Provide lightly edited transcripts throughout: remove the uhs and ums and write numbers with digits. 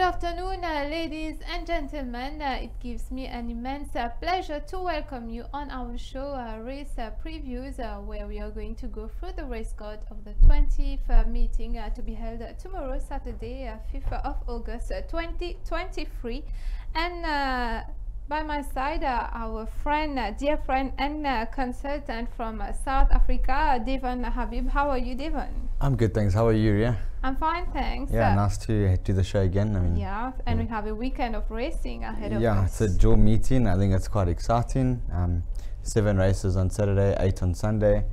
afternoon, ladies and gentlemen. It gives me an immense pleasure to welcome you on our show, Race Previews, where we are going to go through the race card of the 20th meeting to be held tomorrow, Saturday, 5th of August 2023. And by my side, our friend, dear friend and consultant from South Africa, Devon Habib. How are you, Devon? I'm good, thanks. How are you, Ria? I'm fine, thanks. Yeah, nice to do the show again. We have a weekend of racing ahead of us. Yeah, it's a dual meeting. I think it's quite exciting. 7 races on Saturday, 8 on Sunday.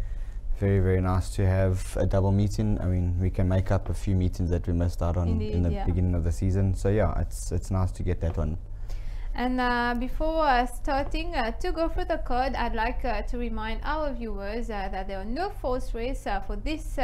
Very, very nice to have a double meeting. I mean, we can make up a few meetings that we missed out on in the beginning of the season. So yeah, it's nice to get that one. And before starting to go through the card, I'd like to remind our viewers that there are no false race for this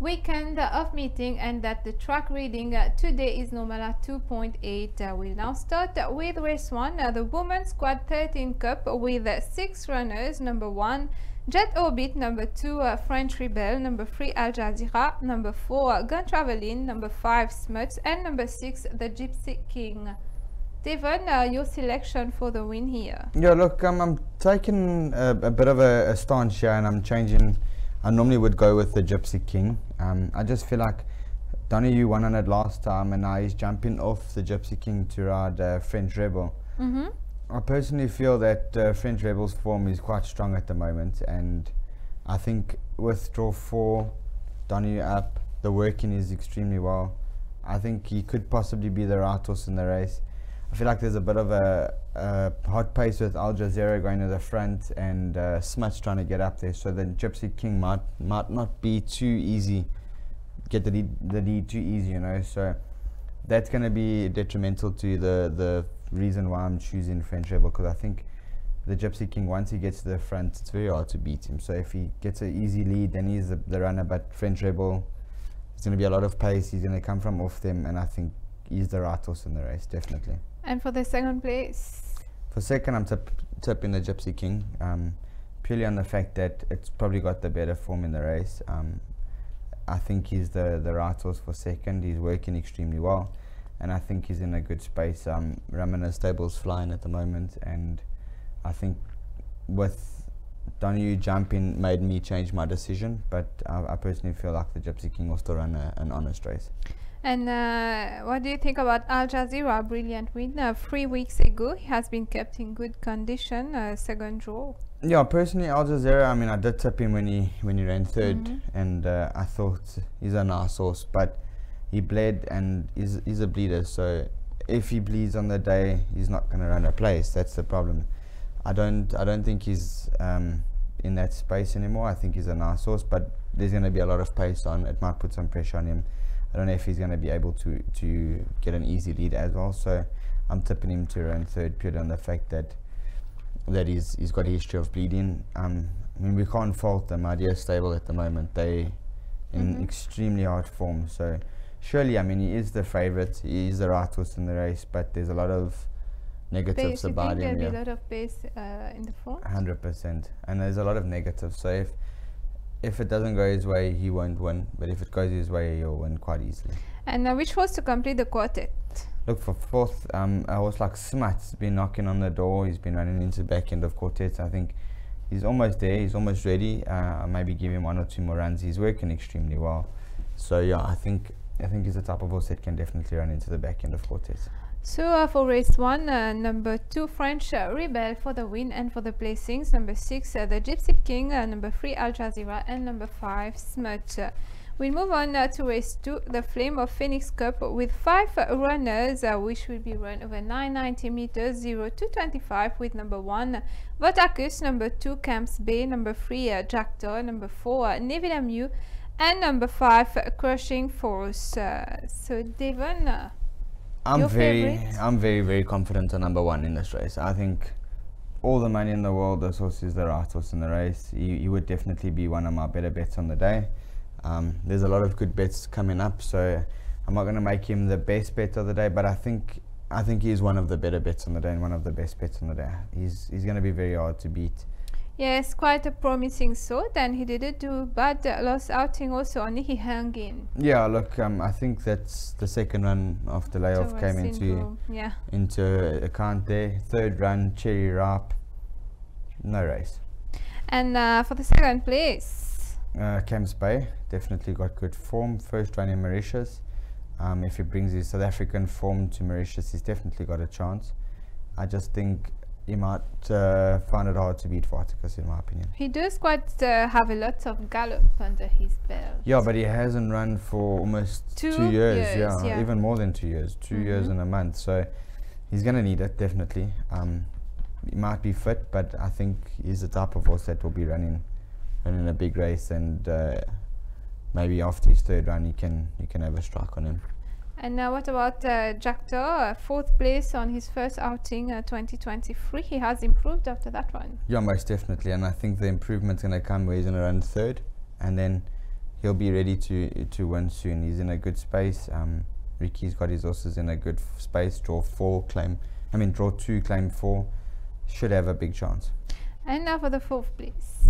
weekend of meeting, and that the track reading today is normal at 2.8. We'll now start with race 1, the Women's Quad 13 Cup, with 6 runners. Number 1, Jet Orbit. Number 2, French Rebel. Number 3, Al Jazeera. Number 4, Gun Travelin. Number 5, Smuts. And number 6, the Gypsy King. Devon, your selection for the win here. Yeah, look, I'm taking a bit of a stance here, and I'm changing. I normally would go with the Gypsy King. I just feel like Donahue won on it last time, and now he's jumping off the Gypsy King to ride French Rebel. I personally feel that French Rebel's form is quite strong at the moment, and I think with draw 4, Donahue up, the working is extremely well. I think he could possibly be the right horse in the race. I feel like there's a bit of a hot pace with Al Jazeera going to the front, and Smuts trying to get up there. So the Gypsy King might not be too easy, get the lead too easy, you know. So that's going to be detrimental to the reason why I'm choosing French Rebel, because I think the Gypsy King, once he gets to the front, it's very hard to beat him. So if he gets an easy lead, then he's the runner. But French Rebel, there's going to be a lot of pace. He's going to come from off them, and I think he's the right horse in the race, definitely. And for the second place? For second, I'm tipping the Gypsy King, purely on the fact that it's probably got the better form in the race. I think he's the right horse for second. He's working extremely well, and I think he's in a good space. Ramina's stable's flying at the moment, and I think with Donahue jumping made me change my decision, but I personally feel like the Gypsy King will still run an honest race. And what do you think about Al Jazeera? Brilliant win 3 weeks ago. He has been kept in good condition. Second draw. Yeah, personally, Al Jazeera, I mean, I did tip him when he ran third, and I thought he's a nice horse, but he bled, and he's a bleeder. So if he bleeds on the day, he's not going to run a place. That's the problem. I don't think he's in that space anymore. I think he's a nice horse, but there's going to be a lot of pace on. It might put some pressure on him. I don't know if he's going to be able to get an easy lead as well. So I'm tipping him to run third, purely on the fact that he's got a history of bleeding. I mean, we can't fault the Mauritius stable at the moment. They in extremely hard form. So surely, I mean, he is the favourite. He is the right horse in the race, but there's a lot of negatives about him. There'll be a lot of pace in the form? 100%. And there's a lot of negatives. So if it doesn't go his way, he won't win. But if it goes his way, he'll win quite easily. And which horse to complete the quartet? Look, for fourth, a horse like Smuts been knocking on the door. He's been running into the back end of quartets. I think he's almost there. He's almost ready. Maybe give him 1 or 2 more runs. He's working extremely well. So yeah, I think he's the type of horse that can definitely run into the back end of quartets. So for race 1, number 2, French Rebel for the win, and for the placings, number 6, the Gypsy King, number 3, Al Jazeera, and number 5, Smut. We'll move on to race 2, the Flame of Phoenix Cup, with 5 runners, which will be run over 990 meters, 0 to 25, with number 1, Votakus, number 2, Camps Bay, number 3, Jackdaw, number 4, Neville Mew, and number 5, Crushing Force. So Devon, I'm very, very confident on number 1 in this race. I think all the money in the world, this horse is the right horse in the race. He would definitely be one of my better bets on the day. There's a lot of good bets coming up, so I'm not going to make him the best bet of the day, but I think he is one of the better bets on the day and one of the best bets on the day. He's going to be very hard to beat. Yes, quite a promising sort, and he didn't do bad last outing also, only he hung in. Yeah, look, I think that's the second run of the layoff Towards came into yeah. account there. Third run, cherry ripe, no race. And for the second place, Camps Bay definitely got good form. First run in Mauritius. If he brings his South African form to Mauritius, he's definitely got a chance. I just think he might find it hard to beat Varticus, in my opinion. he does quite have a lot of gallop under his belt. Yeah, but he hasn't run for almost 2 years. Yeah, even more than 2 years. 2 years and a month. So he's going to need it, definitely. He might be fit, but I think he's the type of horse that will be running a big race, and maybe after his third run, you can have a strike on him. And what about Jactor, fourth place on his first outing 2023? He has improved after that one. Yeah, most definitely, and I think the improvement's going to come where he's going to run third, and then he'll be ready to win soon. He's in a good space. Ricky's got his horses in a good space. Draw 2, claim 4. Should have a big chance. And now for the fourth place.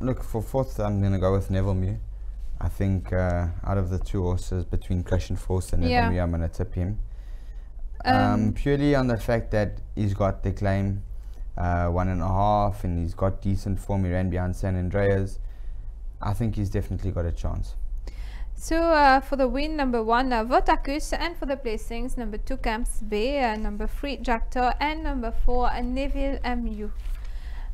Look, for fourth, I'm going to go with Neville Mew. I think out of the two horses between Crash and Force and Neville Mew, I'm going to tip him. Purely on the fact that he's got the claim 1.5, and he's got decent form. He ran behind San Andreas. I think he's definitely got a chance. So for the win, number 1, Varticus, and for the placings, number 2, Camps Bay, number 3, Jactor, and number 4, Neville Mew.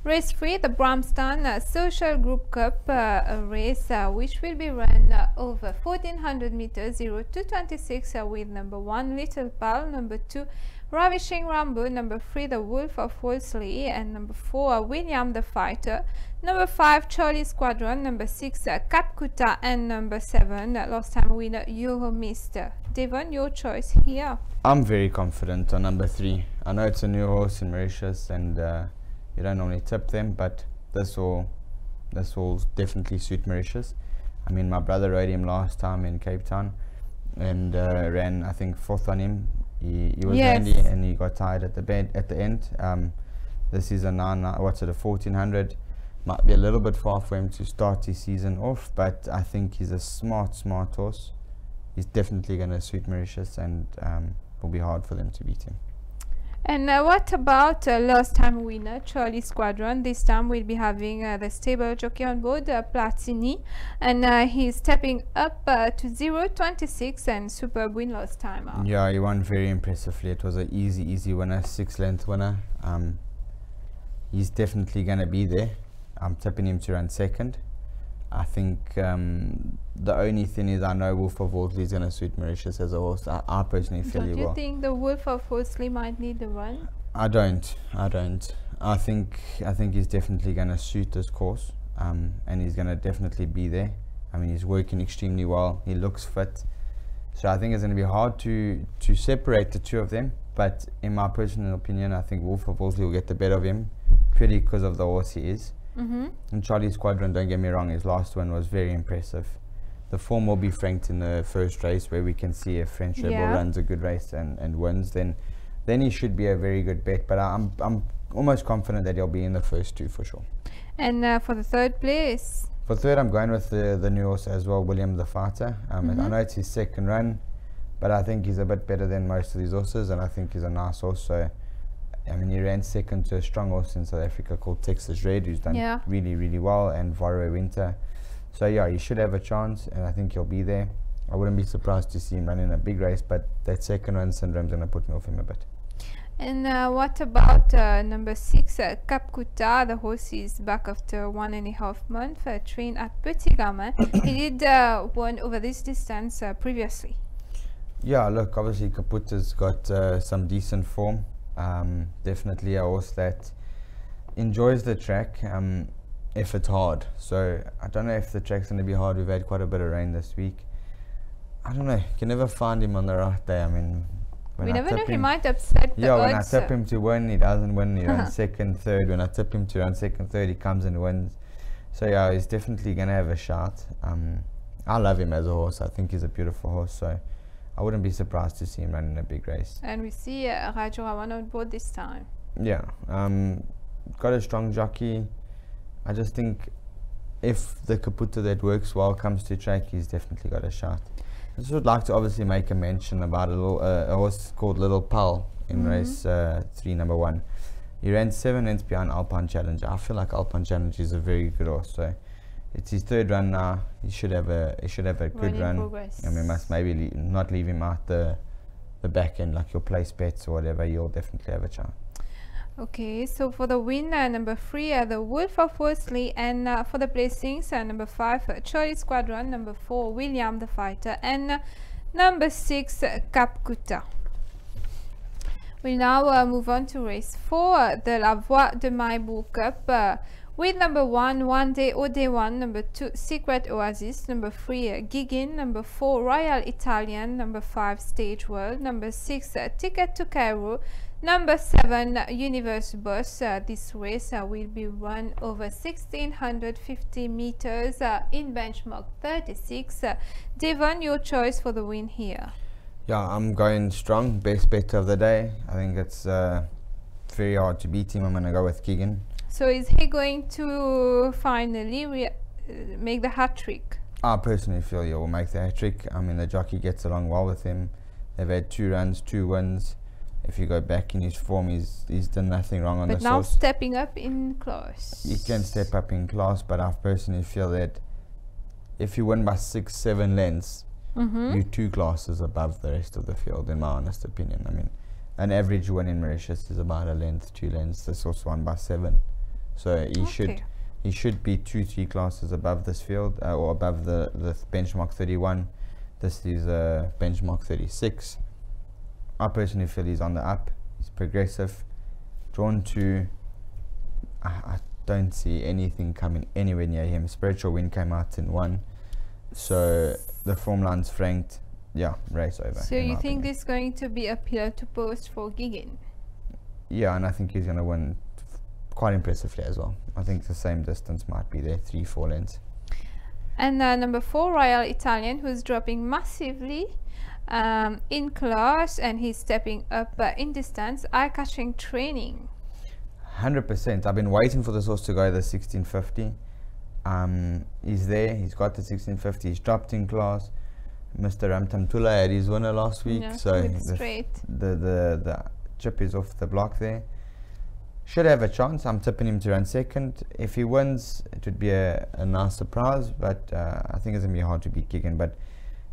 Race 3, the Bramston Social Group Cup, a race which will be run over 1400 meters, 0 to 26, with number 1, Little Pal, number 2, Ravishing Rambo, number 3, The Wolf of Wolseley, and number 4, William the Fighter, number 5, Charlie Squadron, number 6, Capcuta, and number 7, last time winner, Euromist. Devon, your choice here. I'm very confident on number 3. I know it's a new horse in Mauritius, and you don't normally tip them, but this will definitely suit Mauritius. I mean, my brother rode him last time in Cape Town, and ran, I think, 4th on him. He was handy, and he got tired at the end. This is a 1400. Might be a little bit far for him to start his season off, but I think he's a smart horse. He's definitely going to suit Mauritius, and will be hard for them to beat him. And what about last time winner Charlie Squadron? This time we'll be having the stable jockey on board, Platini, and he's stepping up to 0.26, and superb win last time out. Yeah, he won very impressively. It was an easy winner, 6-length winner. He's definitely going to be there. I'm tipping him to run second. I think the only thing is, I know Wolf of Wolseley is going to suit Mauritius as a horse. I personally feel he will. Do you think the Wolf of Wolseley might need the run? I don't. I think he's definitely going to suit this course, and he's going to definitely be there. I mean, he's working extremely well. He looks fit. So I think it's going to be hard to separate the two of them. But in my personal opinion, I think Wolf of Wolseley will get the better of him, purely because of the horse he is. And Charlie Squadron, don't get me wrong, his last one was very impressive. The form will be franked in the first race, where we can see if French Rebel runs a good race and wins, then he should be a very good bet. But I'm almost confident that he'll be in the first 2 for sure. And for the third place? For third, I'm going with the new horse as well, William the Fighter. I know it's his second run, but I think he's a bit better than most of these horses, and I think he's a nice horse. So I mean, he ran second to a strong horse in South Africa called Texas Red, who's done really well, and Varrow Winter. So yeah, he should have a chance, and I think he'll be there. I wouldn't be surprised to see him run in a big race, but that second run syndrome's going to put me off him a bit. And what about number 6, Capcuta? The horse is back after 1.5 months, trained at Petit Gamin. He did won over this distance previously. Yeah, look, obviously Caputa's got some decent form. Definitely a horse that enjoys the track if it's hard. So I don't know if the track's going to be hard. We've had quite a bit of rain this week. I don't know. You can never find him on the right day. I mean, we never know, he might upset the odds. When I tip him to win, he doesn't win. He runs second, third. When I tip him to run second, third, he comes and wins. So yeah, he's definitely going to have a shot. I love him as a horse. I think he's a beautiful horse. So I wouldn't be surprised to see him run in a big race. And we see Raju Rawan on board this time. Yeah. got a strong jockey. I just think if the Caputo that works well comes to track, he's definitely got a shot. I just would like to obviously make a mention about a horse called Little Pal in race 3, number 1. He ran 7 lengths behind Alpine Challenger. I feel like Alpine Challenger is a very good horse, so it's his 3rd run now. He should have a good run. Progress. And we must maybe not leave him out the back end, like your place bets or whatever. You'll definitely have a chance. Okay, so for the win, number 3, the Wolf of Worsley, and for the placings, number 5, Charlie Squadron, number 4, William the Fighter, and number 6, Capcuta. We'll now move on to race 4, the La Voix de Maibourg Cup, with number 1, One Day au Day 1, number 2, Secret Oasis, number 3, Gigin, number 4, Royal Italian, number 5, Stage World, number 6, Ticket to Cairo, number 7, Universe Boss. This race will be run over 1650 meters in benchmark 36. Devon, your choice for the win here. Yeah, I'm going strong. Best bet of the day. I think it's very hard to beat him. I'm going to go with Keegan. So is he going to finally make the hat trick? I personally feel he will make the hat trick. I mean, the jockey gets along well with him. They've had 2 runs, 2 wins. If you go back in his form, he's done nothing wrong on the But now source. stepping up in class. He can step up in class, but I personally feel that if you win by 6, 7 lengths, you're 2 classes above the rest of the field, in my honest opinion. I mean, an average win in Mauritius is about a length, 2 lengths. This horse won by 7, so he should be 2, 3 classes above this field, or above the benchmark 31. This is benchmark 36. I personally feel he's on the up. He's progressive. Drawn to, I don't see anything coming anywhere near him. Spiritual Wind came out in 1. So the form line's franked. Yeah, race over. So you think this is going to be a pillar to post for Gigin? Yeah, and I think he's going to win quite impressively as well. I think the same distance might be there, 3, 4 lengths. And number 4, Royal Italian, who's dropping massively in class, and he's stepping up in distance. Eye-catching training. 100%. I've been waiting for this horse to go the 1650. He's there. He's got the 1650. He's dropped in class. Mr. Ramtam Tula had his winner last week, Yeah, so the chip is off the block there. Should have a chance. I'm tipping him to run 2nd. If he wins, it would be a nice surprise, but I think it's going to be hard to beat Gigan. But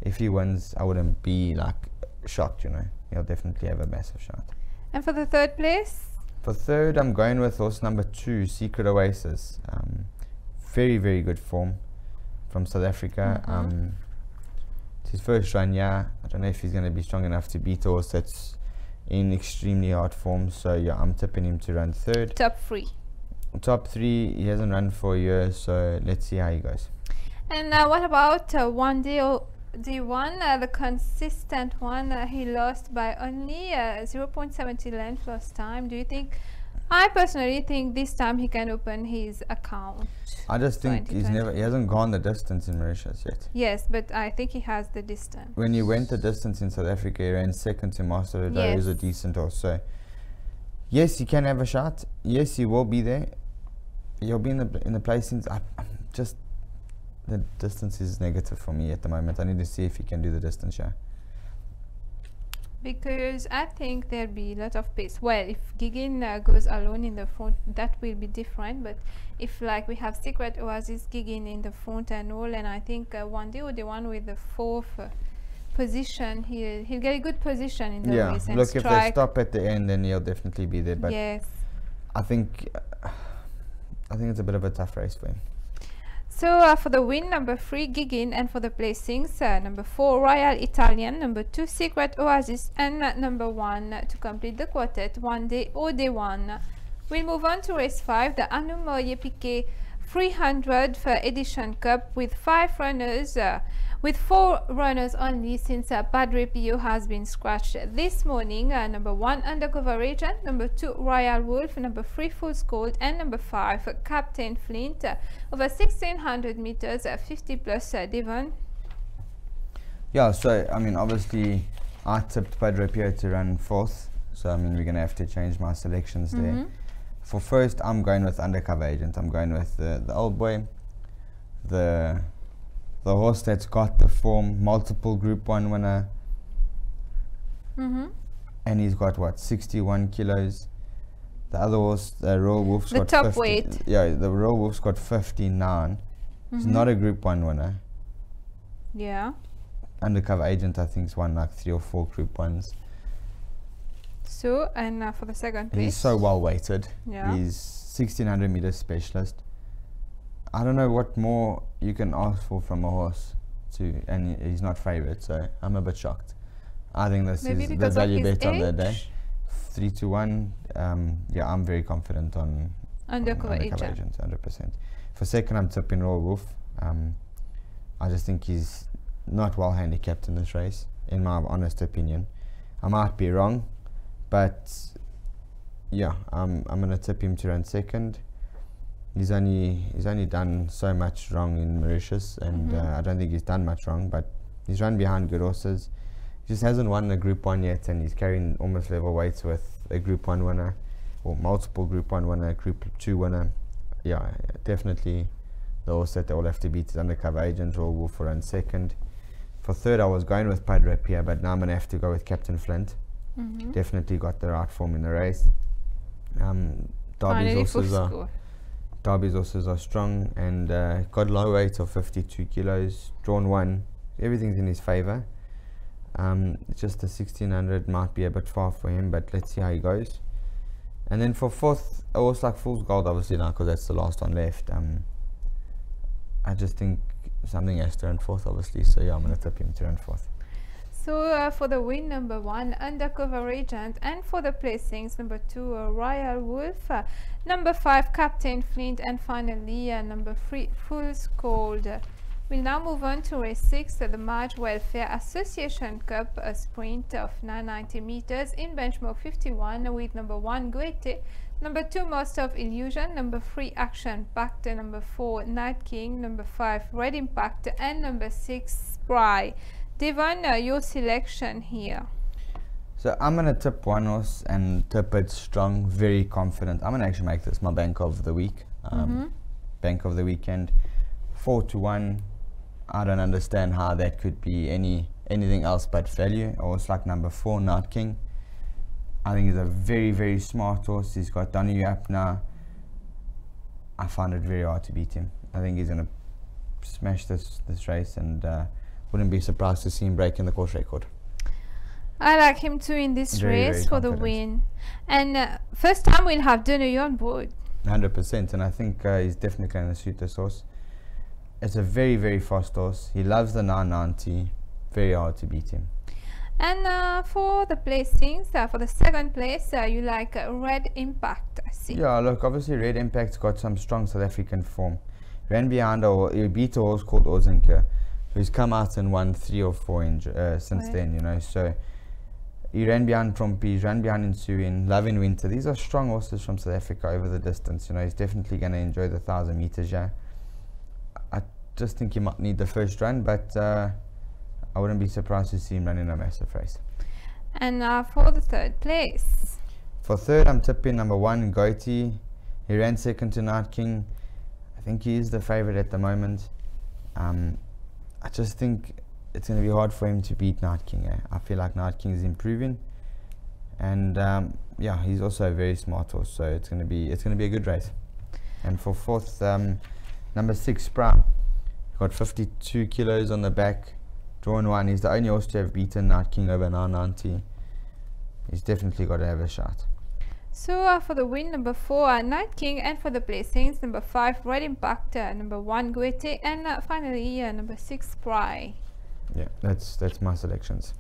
if he wins, I wouldn't be like shocked, you know. He'll definitely have a massive shot. And for the 3rd place? For 3rd, I'm going with horse number 2, Secret Oasis. Very, very good form from South Africa. It's his 1st run, yeah. I don't know if he's going to be strong enough to beat a horse that's in extremely hard form. So, yeah, I'm tipping him to run 3rd. Top 3. Top 3, he hasn't run for a year, so let's see how he goes. And what about One Day D1, the consistent one? He lost by only 0.70 length last time. Do you think? I personally think this time he can open his account. I just think he hasn't gone the distance in Mauritius yet. Yes, but I think he has the distance. When he went the distance in South Africa, he ran 2nd to Master of the Day. He was a decent horse. So yes, he can have a shot. Yes, he will be there. He'll be in the placings. Just the distance is negative for me at the moment. I need to see if he can do the distance, yeah. Because I think there'll be a lot of pace. Well, if Gigin goes alone in the front, that will be different. But if like we have Secret Oasis, Gigin in the front and all, and I think One Day or the one with the 4th position, he'll get a good position in the race. Yeah, look, if they stop at the end, then he'll definitely be there. But yes, I think it's a bit of a tough race for him. So for the win, number 3, Gigin, and for the placings, number 4, Royal Italian, number 2, Secret Oasis, and number 1 to complete the quartet, One Day au Day 1. We'll move on to race 5, the Anu Moye Piquet 300 for Edition Cup with 5 runners, with 4 runners only since Padre Pio has been scratched this morning. Number 1, Undercover Agent, number 2, Royal Wolf, number 3, Fool's Gold, and number 5, Captain Flint, over 1600 meters, 50 plus. Devon? Yeah, so I mean, obviously I tipped Padre Pio to run 4th, so I mean we're going to have to change my selections there. For first, I'm going with Undercover Agent. I'm going with the old boy, the horse that's got the form, multiple Group 1 winner. And he's got what, 61 kilos. The other horse, the Royal Wolf's got top 50, weight. Yeah, the Royal Wolf's got 59. He's not a Group 1 winner. Yeah. Undercover Agent, I think, has won like 3 or 4 Group 1s. So, and for the second place. He's so well weighted. Yeah. He's 1600 meter specialist. I don't know what more you can ask for from a horse, and he's not favourite, so I'm a bit shocked. I think this Maybe is the because of value his bet on the day. age? 3-1. Yeah, I'm very confident on Undercover Agent. 100%. For second, I'm tipping Royal Wolf. I just think he's not well handicapped in this race, in my honest opinion. I might be wrong, but yeah, I'm gonna tip him to run second. He's only done so much wrong in Mauritius, and I don't think he's done much wrong, but he's run behind good horses. He just hasn't won a Group 1 yet, and he's carrying almost level weights with a Group 1 winner, or multiple Group 1 winner, Group 2 winner. Yeah, definitely the horse that they all have to beat is Undercover Agent. Royal Wolf for run second. For third, I was going with Padre Pia, but now I'm gonna have to go with Captain Flint. Definitely got the right form in the race. Derby's horses are strong, and got low weight of 52 kilos, drawn 1. Everything's in his favour. Just the 1600 might be a bit far for him, but let's see how he goes. And then for fourth, a horse like Fool's Gold, obviously now, because that's the last one left. I just think something has to run fourth, obviously, so yeah, I'm going to tip him to run fourth. So for the win, number 1, Undercover Agent, and for the placings, number 2, Royal Wolf, number 5, Captain Flint, and finally number 3, Fool's Gold. We'll now move on to race 6, the March Welfare Association Cup, a sprint of 990 meters in benchmark 51 with number 1, Goethe, number 2, Most of Illusion, number 3, Action Pact, number 4, Night King, number 5, Red Impact, and number 6, Spry. Devon, your selection here. So I'm going to tip one horse and tip it strong, very confident. I'm going to actually make this my bank of the week, bank of the weekend. 4-1. I don't understand how that could be anything else but value. Or it's like number 4, Night King. I think he's a very, very smart horse. He's got Donny up now. I find it very hard to beat him. I think he's going to smash this race, and wouldn't be surprised to see him breaking the course record. I like him too in this Very, race very for the confident. win. And first time we'll have Donny on board. 100%, and I think he's definitely going to suit this horse. It's a very, very fast horse. He loves the 990. Very hard to beat him. And for the placings, for the second place, you like Red Impact, I see. Yeah, look, obviously Red Impact's got some strong South African form. Ran behind, he beat a horse called Ozinka, who's come out and won 3 or 4 since then, you know. So he ran behind Trumpy, he's ran behind Insuin, Love in Winter. These are strong horses from South Africa over the distance. You know, he's definitely going to enjoy the 1,000 meters, yeah. I just think he might need the first run, but I wouldn't be surprised to see him running a massive race. And for the third place. For third, I'm tipping number 1, Goethe. He ran second to Night King. I think he is the favourite at the moment. I just think it's going to be hard for him to beat Night King. I feel like Night King is improving, and yeah, he's also a very smart horse, so it's going to be a good race. And for fourth, number 6, Spry, got 52 kilos on the back, drawn 1. He's the only horse to have beaten Night King over 990. He's definitely got to have a shot. So for the win, number 4, Night King, and for the placings, number 5, Red Impact, number 1, Goethe, and finally number 6, Spry. Yeah, that's my selections.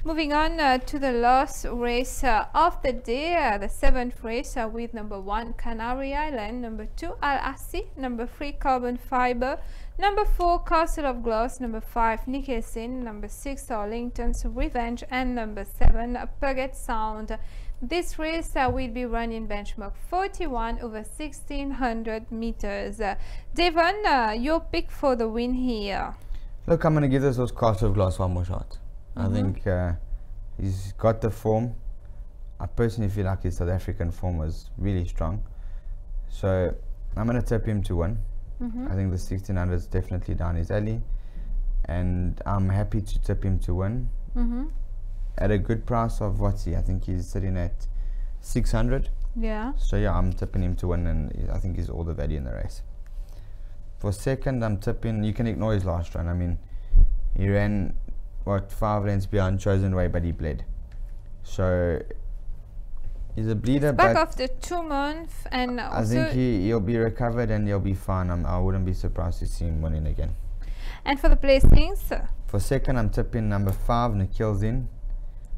Moving on to the last race of the day, the 7th race with number 1, Canary Island, number 2, Al Assi, number 3, Carbon Fiber, number 4, Castle of Glass, number 5, Nicholson, number 6, Arlington's Revenge, and number 7, Puget Sound. This race will be run in benchmark 41 over 1600 meters. Devon, your pick for the win here. Look, I'm going to give this horse Castle of Glass one more shot. I think he's got the form. I personally feel like his South African form was really strong. So I'm going to tip him to win. Mm-hmm. I think the 1600 is definitely down his alley, and I'm happy to tip him to win Mm-hmm. at a good price of what's he? I think he's sitting at 600. Yeah. So yeah, I'm tipping him to win, and I think he's all the value in the race. For second, I'm tipping. You can ignore his last run. I mean, he ran 5 lengths behind Chosen Way, but he bled. So he's a bleeder, Back but after 2 months, and I also think he'll be recovered and he'll be fine. I wouldn't be surprised to see him winning again. and for the placings, For second, I'm tipping number 5, Nikhil's in.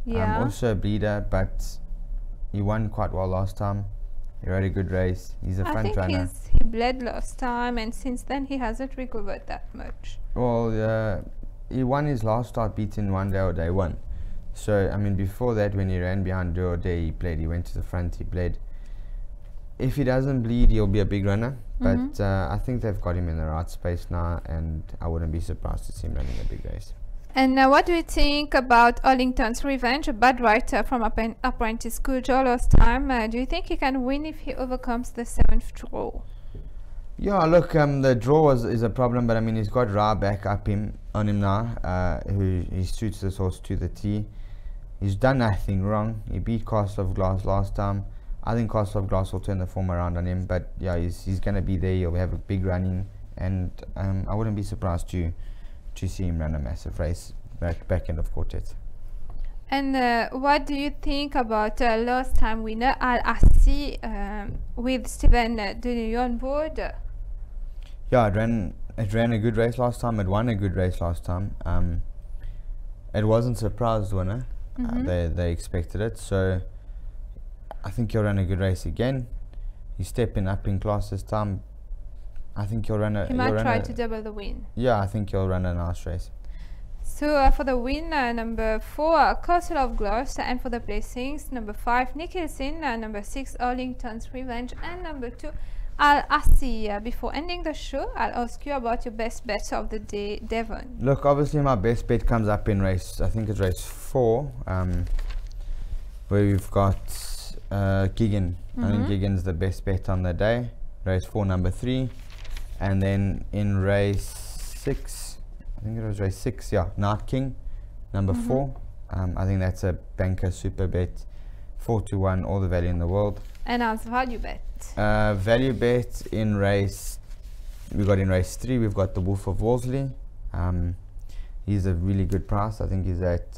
yeah. Also a bleeder, but he won quite well last time. He rode a good race. He's a I front think runner. he bled last time, and since then he hasn't recovered that much. Well, he won his last start beating One Day or Day One. So, I mean, before that, when he ran behind Do or Day, he played. He went to the front, he bled. If he doesn't bleed, he'll be a big runner. But I think they've got him in the right space now, and I wouldn't be surprised to see him running a big race. And what do you think about Arlington's Revenge, a bad rider from Apprentice School last time? Do you think he can win if he overcomes the 7th draw? Yeah, look, the draw is a problem, but I mean, he's got Ra back up on him now, who he suits this horse to the T. He's done nothing wrong. He beat Castle of Glass last time. I think Castle of Glass will turn the form around on him, but yeah, he's going to be there. He'll have a big running, and I wouldn't be surprised to see him run a massive race back end of quartet. And what do you think about last time winner Al Assi with Steven Denis on board? Yeah, it ran a good race last time. It won a good race last time. It wasn't surprised winner. They expected it, so I think he'll run a good race again. He's stepping up in class this time. I think he'll run a. He might try to double the win. Yeah, I think he'll run a nice race. So for the win, number 4, Castle of Glass, and for the placings, number 5, Nicholson, number 6, Arlington's Revenge, and number 2, Al Assi. Before ending the show, I'll ask you about your best bets of the day, Devon. Look, obviously my best bet comes up in race, I think it's race 4, where we've got Gigan. I think Gigan's the best bet on the day. Race 4, number 3. And then in race 6, I think it was race 6, yeah, Night King, number 4. I think that's a banker super bet, 4-1, all the value in the world. And as value bet? Value bet in race, we got in race 3, we've got the Wolf of Wolseley. He's a really good price. I think he's at,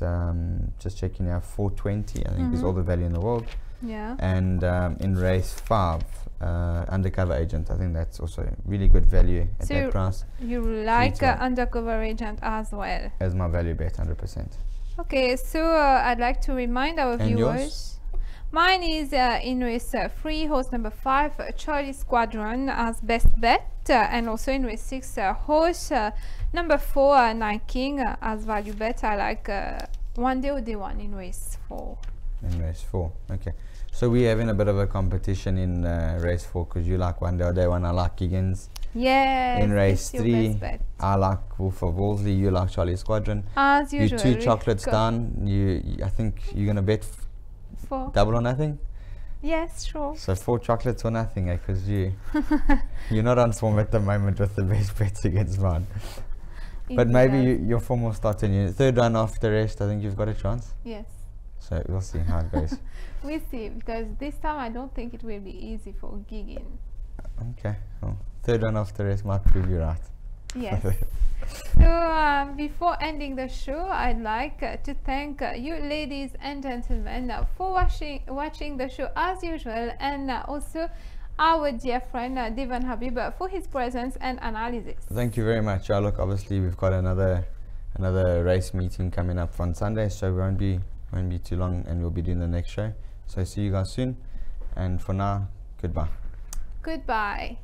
just checking now, 420. I think he's all the value in the world. Yeah. And in race 5, Undercover Agent, I think that's also really good value at So that price. you like 3-1. Undercover Agent as well? As my value bet, 100%. Okay, so I'd like to remind our And viewers. yours? Mine is in race 3, horse number 5, Charlie Squadron as best bet, and also in race 6, horse number 4, Night King as value bet. I like One Day or Day One in race 4. In race 4, okay. So we're having a bit of a competition in race 4, because you like One Day or Day One, I like Giggins. Yes. In race it's your 3, best bet. I like Wolf of Wolseley, you like Charlie Squadron. As You usual. 2 chocolates Go down, I think you're going to bet for. double or nothing? Yes, sure. So 4 chocolates or nothing, because you're not on form at the moment with the best bets against mine. But maybe your form will start in your 3rd run after rest. I think you've got a chance. Yes. So we'll see how it goes. We'll see, because this time I don't think it will be easy for Giggin. Okay, well, 3rd run after rest might prove you right. Yes. So before ending the show, I'd like to thank you ladies and gentlemen for watching the show as usual, and also our dear friend Devon Habib for his presence and analysis. Thank you very much. Look, obviously we've got another race meeting coming up on Sunday, so we won't be too long, and we'll be doing the next show. So see you guys soon, and for now, goodbye. Goodbye.